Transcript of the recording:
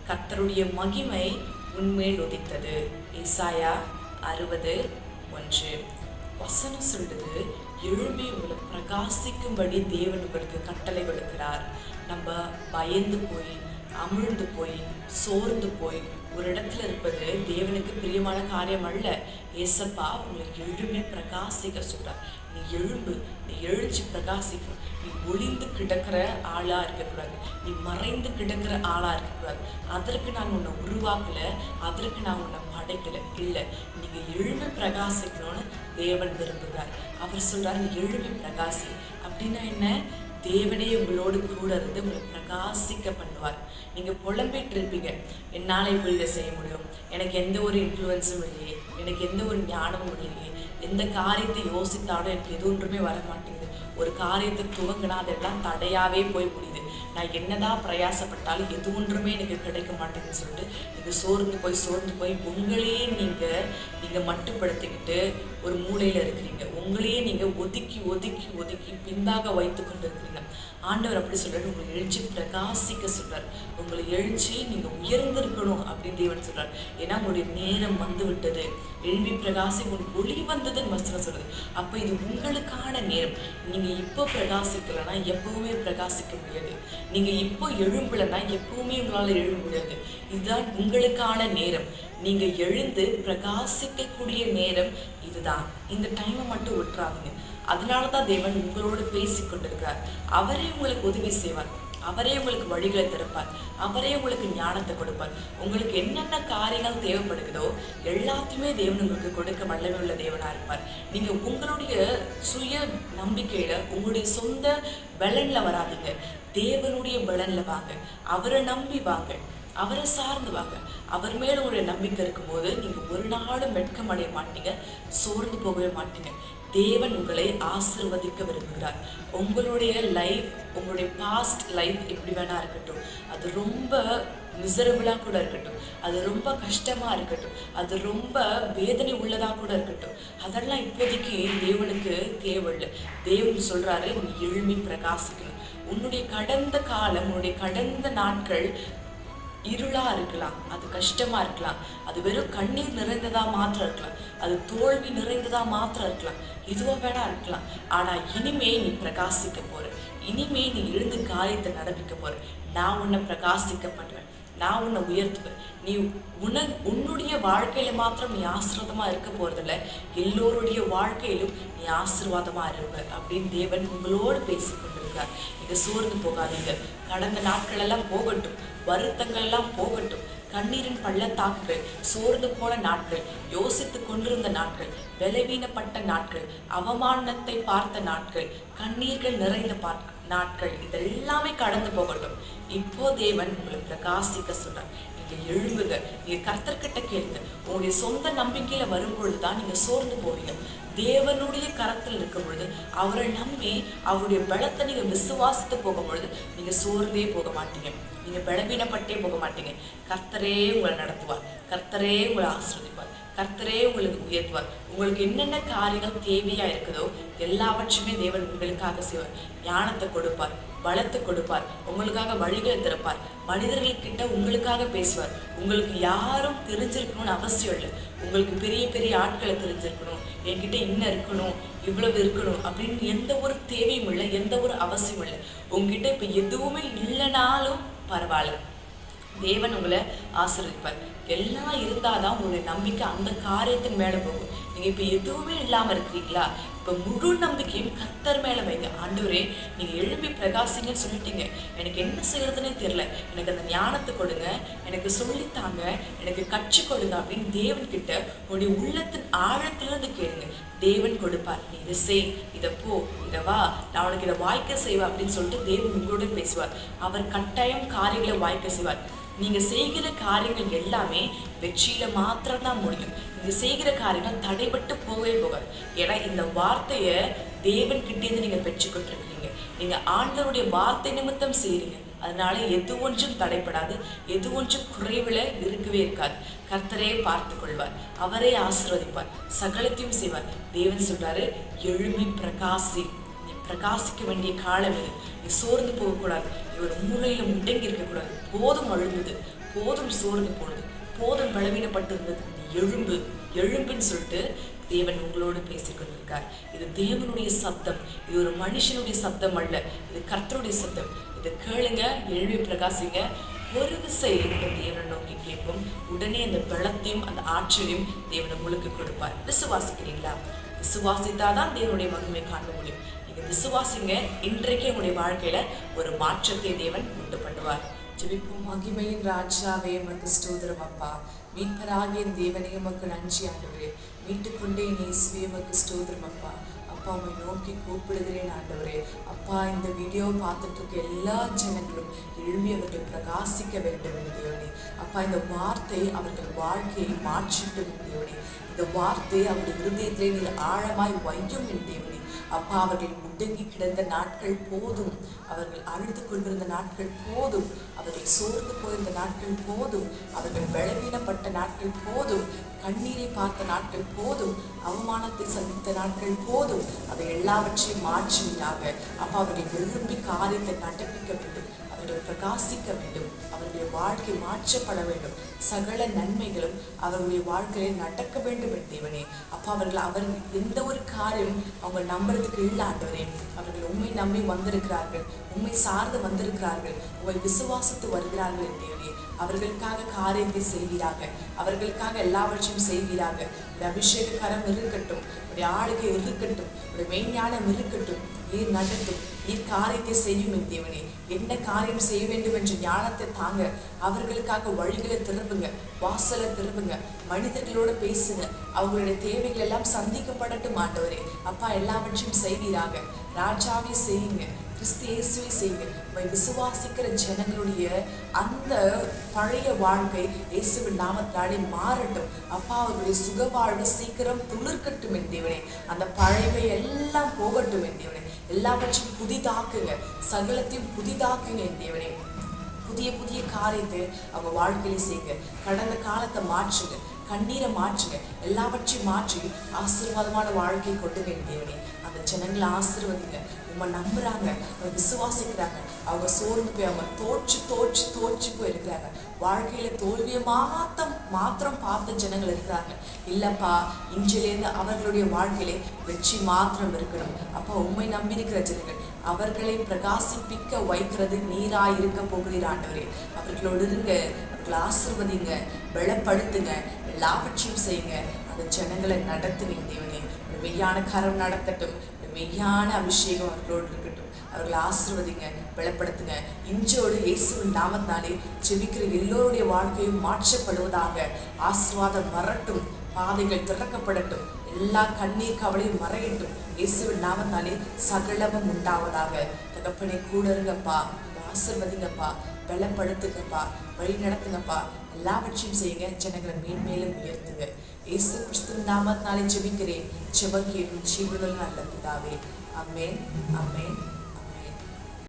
கர்த்தருடைய மகிமை உன்மேல் உதித்தது. ஏசாயா 60:1. வசனம் சொல்லுது, எழும்பி உங்களை பிரகாசிக்கும்படி தேவன் உங்களுக்கு கட்டளை கொடுக்கிறார். நம்ம பயந்து போய், அமிழ்ந்து போய், சோர்ந்து போய் ஒரு இடத்துல இருப்பது தேவனுக்கு பிரியமான காரியம் அல்ல. ஏசப்பா உங்களை எழும்பி பிரகாசிக்க சொல்றார். நீ எழும்பு, நீ எழுச்சி பிரகாசிக்கணும். நீ ஒளிந்து கிடக்கிற ஆளா இருக்கக்கூடாது, நீ மறைந்து கிடக்கிற ஆளா இருக்கக்கூடாது. அதற்கு நான் உன்னை உருவாக்கல, அதற்கு நான் உன்னை படைக்கல. இல்லை, நீங்க எழும்பி பிரகாசிக்கணும்னு தேவன் விரும்புகிறார். அவர் சொல்றார், நீ எழும்பி பிரகாசி. அப்படின்னா என்ன? தேவனே உங்களோடு கூட இருந்து உங்களை பிரகாசிக்க பண்ணுவார். நீங்க புலம்பிட்டு இருப்பீங்க, என்னால இப்படி இதை செய்ய முடியும், எனக்கு எந்த ஒரு இன்ஃப்ளூயன்ஸும் இல்லையே, எனக்கு எந்த ஒரு ஞானமும் இல்லையே, எந்த காரியத்தை யோசித்தாலும் எனக்கு எது ஒன்றுமே வர மாட்டேங்குது, ஒரு காரியத்தை துவங்கினா அதெல்லாம் தடையாவே போய் முடியுது, நான் என்னதான் பிரயாசப்பட்டாலும் எது ஒன்றுமே எனக்கு கிடைக்க மாட்டேங்குதுன்னு சொல்லிட்டு நீங்க சோர்ந்து போய் உங்களையே நீங்க மட்டுப்படுத்திக்கிட்டு ஒரு மூலையில இருக்கிறீங்க. உங்களையே நீங்க ஒதுக்கி ஒதுக்கி ஒதுக்கி பின்பாக வைத்து கொண்டு இருக்கிறீங்க. ஆண்டவர் அப்படி சொல்றாரு, உங்களை எழுச்சி பிரகாசிக்க சொல்றாரு. உங்களை எழுச்சி நீங்க உயர்ந்திருக்கணும் அப்படின்னு தேவன் சொல்றாரு. ஏன்னா உங்களுடைய நேரம் வந்து விட்டது, எழும்பி பிரகாசி, உங்களுக்கு ஒளி வந்ததுன்னு வசனம் சொல்றது. அப்ப இது உங்களுக்கான நேரம். நீங்க இப்போ பிரகாசிக்கலன்னா எப்பவுமே பிரகாசிக்க முடியாது. நீங்க இப்போ எழும்பலன்னா எப்பவுமே உங்களால எழும்ப முடியாது. இதுதான் உங்களுக்கான நேரம். நீங்க எழுந்து பிரகாசிக்கக்கூடிய நேரம் இதுதான். இந்த டைமை மட்டும் விட்டுறாதீங்க. அதனாலதான் தேவன் உங்களோடு பேசி கொண்டிருக்கிறார். அவரே உங்களுக்கு உதவி செய்வார், அவரே உங்களுக்கு வழிகளை திறப்பார், அவரே உங்களுக்கு ஞானத்தை கொடுப்பார். உங்களுக்கு என்னென்ன காரியங்கள் தேவைப்படுகிறதோ எல்லாத்தையுமே தேவன் உங்களுக்கு கொடுக்க வல்லமை உள்ள தேவனா இருப்பார். நீங்க உங்களுடைய சுய நம்பிக்கையில, உங்களுடைய சொந்த பலன்ல வராதுங்க, தேவனுடைய பலன்ல வாங்க. அவரை நம்பி வாங்க, அவரை சார்ந்து வாங்க. அவர் மேல உங்களுடைய நம்பிக்கை இருக்கும்போது நீங்க ஒரு நாளும் வெட்கம் அடைய மாட்டீங்க, சோர்ந்து போகவே மாட்டீங்க. தேவன் உங்களை ஆசீர்வதிக்க விரும்புகிறார். உங்களுடைய லைஃப், உங்களுடைய பாஸ்ட் லைஃப் எப்படி வேணா இருக்கட்டும், அது ரொம்ப மிசரபிளா கூட இருக்கட்டும், அது ரொம்ப கஷ்டமா இருக்கட்டும், அது ரொம்ப வேதனை உள்ளதா கூட இருக்கட்டும், அதெல்லாம் இப்போதைக்கு தேவனுக்கு தேவையில்லை. தேவன் சொல்றாரு, நீ எழும்பி பிரகாசிக்கணும். உன்னுடைய கடந்த காலம், உன்னுடைய கடந்த நாட்கள் இருளா இருக்கலாம், அது கஷ்டமா இருக்கலாம், அது வெறும் கண்ணீர் நிறைந்ததா மாத்திரம் இருக்கலாம், அது தோல்வி நிறைந்ததா மாத்திரம் இருக்கலாம், இதுவா வேணா இருக்கலாம். ஆனா இனிமே நீ பிரகாசிக்க போற, இனிமே நீ எழுந்து காரியத்தை நடப்பிக்க போற. நான் உன்னை பிரகாசிக்க பண்றேன், நான் உன்னை உயர்த்துவேன். நீ உன்னுடைய வாழ்க்கையில மாத்திரம் நீ ஆசீர்வாதமா இருக்க போறதில்ல, எல்லோருடைய வாழ்க்கையிலும் நீ ஆசீர்வாதமா இருப்ப அப்படின்னு தேவன் உங்களோடு பேசி கொண்டிருக்கிறார். நீங்க சோர்ந்து போகாதீங்க. கடந்த நாட்கள் எல்லாம் போகட்டும், வருத்தங்கள் எல்லாம் போகட்டும், கண்ணீரின் பள்ளத்தாக்குகள், சோர்ந்து போன நாட்கள், யோசித்து கொண்டிருந்த நாட்கள், பலவீனப்பட்ட நாட்கள், அவமானத்தை பார்த்த நாட்கள், கண்ணீர்கள் நிறைந்த நாட்கள், இதெல்லாமே கடந்து போகட்டும். இப்போ தேவன் உங்களை பிரகாசிக்க சொல்றார். நீங்க எழும்புங்க, நீங்க கர்த்தர்கிட்ட கேளுங்க. உங்களுடைய சொந்த நம்பிக்கையில வரும் பொழுதுதான் நீங்க சோர்ந்து போவீங்க. தேவனுடைய கரத்தில் இருக்கும் பொழுது, அவரை நம்பி அவருடைய பலத்தை நீங்க விசுவாசித்து போகும் பொழுது நீங்க சோர்ந்தே போக மாட்டீங்க, நீங்க பலவீனப்பட்டே போக மாட்டீங்க. கர்த்தரே உங்களை நடத்துவார், கர்த்தரே உங்களை ஆசீர்வதிப்பார், கர்த்தரே உங்களுக்கு உயர்த்துவார். உங்களுக்கு என்னென்ன காரியங்கள் தேவையா இருக்குதோ எல்லாவற்றையுமே தேவன் உங்களுக்காக செய்வார். ஞானத்தை கொடுப்பார், பலத்தை கொடுப்பார், உங்களுக்காக வழிகளை திறப்பார், மனிதர்கள்கிட்ட உங்களுக்காக பேசுவார். உங்களுக்கு யாரும் தெரிஞ்சிருக்கணும்னு அவசியம் இல்லை. உங்களுக்கு பெரிய பெரிய ஆட்களை தெரிஞ்சிருக்கணும், என்கிட்ட இன்னும் இருக்கணும், இவ்வளவு இருக்கணும் அப்படின்னு எந்த ஒரு தேவையும் இல்லை, எந்த ஒரு அவசியம் இல்லை. உங்ககிட்ட இப்ப எதுவுமே இல்லைனாலும் பரவாயில்ல, தேவன் உங்களை ஆசீர்வதிப்பார். எல்லாம் இருந்தாதான் உங்களுடைய நம்பிக்கை அந்த காரியத்தின் மேல போகும். நீங்க இப்ப எதுவுமே இல்லாம இருக்கிறீங்களா? இப்ப முழு நம்பிக்கையும் கர்த்தர் மேல வைங்க. ஆண்டவரே, நீங்க எழுப்பி பிரகாசிங்கன்னு சொல்லிட்டீங்க, எனக்கு என்ன செய்யறதுன்னே தெரியல, எனக்கு அந்த ஞானத்தை கொடுங்க, எனக்கு சொல்லித்தாங்க, எனக்கு கற்றுக் கொடுங்க அப்படின்னு தேவன் கிட்ட உங்களுடைய உள்ளத்தின் ஆழத்திலிருந்து கேளுங்க. தேவன் கொடுப்பார். நீ இதை செய், இதை போ, இதை வா, நான் உனக்கு இதை வாய்க்க செய்வேன் அப்படின்னு சொல்லிட்டு தேவன் உங்களோட பேசுவார். அவர் கட்டாயம் காரியங்களை வாய்க்க செய்வார். நீங்க செய்கிற காரியங்கள் எல்லாமே வெற்றியில மாத்திரம்தான் முடியும். நீங்க செய்கிற காரியங்கள் தடைபட்டு போகவே போகாது. ஏன்னா இந்த வார்த்தைய தேவன் கிட்டேருந்து நீங்க பெற்றுக்கொண்டிருக்கீங்க. நீங்க ஆண்டவருடைய வார்த்தை நிமித்தம் செய்றீங்க. அதனால எது ஒன்றும் தடைப்படாது, எது ஒன்றும் குறைவுல இருக்கவே இருக்காது. கர்த்தரே பார்த்து கொள்வார், அவரே ஆசீர்வதிப்பார், சகலத்தையும் செய்வார். தேவன் சொல்றாரு, எழும்பி பிரகாசி. நீ பிரகாசிக்க வேண்டிய காலம் இது. நீ சோர்ந்து போகக்கூடாது, நீ ஒரு மூலையில முடங்கி இருக்கக்கூடாது. போதும் அழுகுது, போதும் சோர்ந்து போனது, போதும் பலவீனப்பட்டு இருந்தது, எழும்பு எழும்புன்னு சொல்லிட்டு தேவன் உங்களோடு பேசிக் கொண்டிருக்கார். இது தேவனுடைய சப்தம், இது ஒரு மனுஷனுடைய சப்தம் அல்ல, இது கர்த்தருடைய சப்தம். இதை கேளுங்க, எழுப்பி பிரகாசிங்க. ஒரு விசை தேவனை நோக்கி கேட்போம், உடனே அந்த பலத்தையும் அந்த ஆற்றலையும் தேவன் உங்களுக்கு கொடுப்பார். விசுவாசிக்கிறீங்களா? விசுவாசித்தாதான் தேவனுடைய மகிமை காண முடியும். நீங்க விசுவாசிங்க, இன்றைக்கே உங்களுடைய வாழ்க்கையில ஒரு மாற்றத்தை தேவன் உண்டு பண்ணுவார். ஜெபிப்போம். மகிமையின் ராஜாவே உமக்கு ஸ்தோத்திரம் அப்பா. மீட்பராகிய தேவனே உமக்கு நன்றி ஆண்டவரே. மீட்டுக்கொண்டே இயேசுவே உமக்கு ஸ்தோத்திரம் அப்பா. அப்பா உம்மை நோக்கி கூப்பிடுகிறேன் ஆண்டவரே. அப்பா இந்த வீடியோ பார்த்துட்டு இருக்க எல்லா ஜனங்களும் எழும்பி அவர்கள் பிரகாசிக்க வேண்டும் என் தேவனே. அப்பா இந்த வார்த்தை அவர்கள் வாழ்க்கையை மாற்றிட்டும் என் தேவனே. இந்த வார்த்தை அவருடைய இருதயத்திலே நீர் ஆழமாய் வையும் என் தேவனே. அப்பா அவர்கள் முடங்கி கிடந்த நாட்கள் போதும், அவர்கள் அழுது கொண்டிருந்த நாட்கள் போதும், அவர்கள் சோர்ந்து போயிருந்த நாட்கள் போதும், அவர்கள் பலவீனப்பட்ட நாட்கள் போதும், கண்ணீரை பார்த்த நாட்கள் போதும், அவமானத்தை சந்தித்த நாட்கள் போதும். அதை எல்லாவற்றையும் மாற்றுவீராக. அப்பா அவர்கள் விரும்பி காரியத்தை நடப்பிக்க வேண்டும், அவர்கள் பிரகாசிக்க வேண்டும், அவருடைய வாழ்க்கை மாற்றப்பட வேண்டும், சகல நன்மைகளும் அவருடைய வாழ்க்கையில் நடக்க வேண்டும் என் தேவனே. அப்பா அவர்கள் எந்த ஒரு காரியம் அவங்க நம்புறதுக்கு இல்லை ஆண்டவரே. அவர்கள் உண்மை நம்பி வந்திருக்கிறார்கள், உண்மை சார்ந்து வந்திருக்கிறார்கள், உண்மை விசுவாசித்து வருகிறார்கள் என் தேவனே. அவர்களுக்காக காரியத்தை செய்வீராக, அவர்களுக்காக எல்லாவற்றையும் செய்வீராக. உடைய அபிஷேக கரம் இருக்கட்டும், உடைய ஆளுகை இருக்கட்டும், உடைய மெய்ஞானம் இருக்கட்டும். நீர் நடத்தும், நீர் காரியத்தை செய்யும் என் தேவனே. என்ன காரியம் செய்ய வேண்டும் என்ற ஞானத்தை தாங்க. அவர்களுக்காக வழிகளை திரும்புங்க, வாசலை திரும்புங்க, மனிதர்களோடு பேசுங்க. அவங்களுடைய தேவைகள் எல்லாம் சந்திக்கப்படட்டும் ஆண்டவரே. அப்பா எல்லாவற்றையும் செய்வீராக. ராஜாவே செய்யுங்க, கிறிஸ்து இயேசுவை செய்யுங்க. விசுவாசிக்கிற ஜனங்களுடைய அந்த பழைய வாழ்க்கை இயேசுவின் நாமத்தாலே மாறட்டும். அப்பா அவர்களுடைய சுக வாழ்வு சீக்கிரம் துளிர்க்கட்டும் என் தேவனே. அந்த பழைமை எல்லாம் போகட்டும் என் தேவனே. எல்லாவற்றையும் புதிதாக்குங்க, சகலத்தையும் புதிதாக்குங்க என் தேவனே. புதிய புதிய காரியத்தை அவங்க வாழ்க்கையில செய்யுங்க. கடந்த காலத்தை மாற்றுங்க, கண்ணீரை மாற்றுங்க, எல்லாவற்றையும் மாற்றி ஆசீர்வாதமான வாழ்க்கையை கொண்டுங்க என் தேவனே. அந்த ஜனங்களை ஆசீர்வதிங்க. உண்மை நம்புறாங்க, அவங்க விசுவாசிக்கிறாங்க. அவங்க சோர்ந்து போய் அவங்க தோற்று போயிருக்கிறாங்க. வாழ்க்கையில தோல்வியை மாத்திரம் பார்த்த ஜனங்கள் இருக்கிறாங்க. இல்லப்பா, இன்றிலேருந்து அவர்களுடைய வாழ்க்கையிலே வெற்றி மாத்திரம் இருக்கணும். அப்பா உண்மை நம்பி இருக்கிற ஜனங்கள் அவர்களை பிரகாசிப்பிக்க வைக்கிறது நீராய் இருக்க போகிறீர் ஆண்டவரே. அவர்களோடு இருங்க, அவர்களை ஆசீர்வதிங்க, பலப்படுத்துங்க, எல்லாவற்றையும் செய்யுங்க. அந்த ஜனங்களை நடத்துங்க தேவனே. மெய்யான கரம் நடத்தட்டும், மெய்யான அபிஷேகம் அவர்களோடு இருக்கட்டும். அவர்களை ஆசீர்வதிங்க, பலப்படுத்துங்க. இன்றோடு இயேசுவின் நாமத்தாலே ஜெபிக்கிற எல்லோருடைய வாழ்க்கையும் மாற்றப்படுவதாக. ஆசீர்வாதம் வரட்டும், பாதைகள் திறக்கப்படட்டும், எல்லா கண்ணீர் கவலையும் மறையட்டும். இயேசுவின் நாமத்தாலே சகலமும் உண்டாவதாக. தகப்பனே கூட இருங்கப்பா, ஆசீர்வதிங்கப்பா, பலப்படுத்துங்கப்பா, வழி நடத்துங்கப்பா, எல்லாவற்றையும் செய்யுங்க. ஜனங்களை மேன்மேலும் உயர்த்துங்க. இயேசு கிறிஸ்துவின் நாமத்தினாலே ஜெபிக்கிறேன், ஜெபம் கேளும், ஜீவனுள்ள நல்ல பிதாவே. ஆமென், ஆமென்.